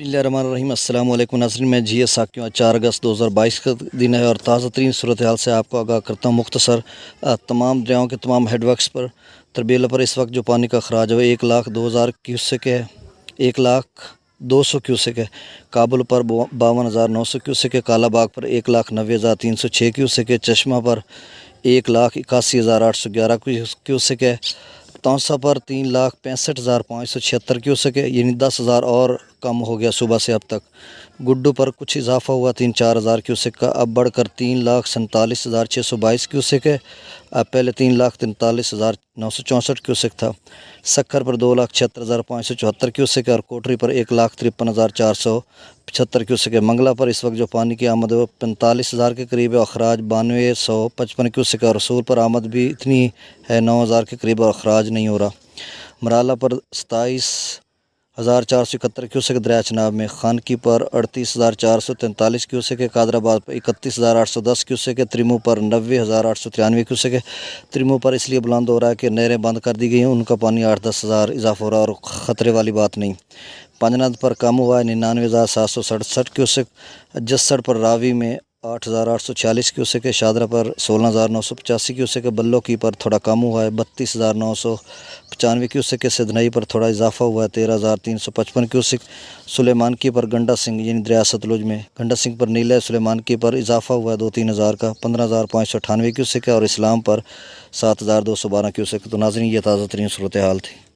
बिस्मिल्लाहिर्रहमानिर्रहीम। अस्सलाम वालेकुम नाज़रीन, मैं जी साकियों 4 अगस्त 2022 का दिन है और ताज़ा तरीन सूरत हाल से आपको आगाह करता हूँ। मुख्तसर तमाम दरियाओं के तमाम हेडवर्क्स पर तरबेला पर इस वक्त जो पानी का अखराज है वो 1,02,000 क्यूसेक है, 1,02,000 क्यूसेक है। काबुल पर 52,900 क्यूसेक है, कालाबाग पर 1,90,306 क्यूसेक है, चश्मा पर 1,81,811 क्यूसेक है, तौसा पर 3,65,576 क्यूसेक है, यानी 10,000 और कम हो गया सुबह से अब तक। गुड्डू पर कुछ इजाफा हुआ 3-4 हज़ार क्यूसेक का, अब बढ़कर 3,47,622 क्यूसेक है। अब पहले 3,43,964 क्यूसेक था। सक्खर पर 2,76,574 क्यूसेक है और कोटरी पर 1,53,475 क्यूसेक है। मंगला पर इस वक्त जो पानी की आमद है वो 45,000 के करीब है, अखराज 92,155 क्यूसेक है और रसूल पर आमद भी इतनी है 9,000 के करीब और अखराज नहीं हो रहा। मराला पर 27,471 क्यूसेक दरिया चनाब में, खानकी पर 38,443 क्यूसेक है, कादराबाद पर 31,810 क्यूसेक है, त्रिमू पर 90,893 क्यूसेक है। त्रिमू पर इसलिए बुलंद हो रहा है कि नहरें बंद कर दी गई हैं, उनका पानी 8-10 हज़ार इजाफा हो रहा है और ख़तरे वाली बात नहीं। पंजनद पर कम हुआ है 99,767 क्यूसेक। जस्सड़ पर रावी में 8,846 क्यूसेक है, शादरा पर 16,985 क्यूसेक है, बल्लो की पर थोड़ा कम हुआ है 32,995 क्यूसेक है, सिधनई पर थोड़ा इजाफा हुआ है 13,355 क्यूसेक। सुलेमान की पर गंडा सिंह यानी दरिया सतलुज में गंडा सिंह पर नीला सुलेमान की पर इजाफा हुआ है 2-3 हज़ार का, 15,598 क्यूसेक है और इस्लाम पर 7,212 क्यूसेक। तो नाज़रीन, ये ताज़ा तरीन सूरत हाल थी।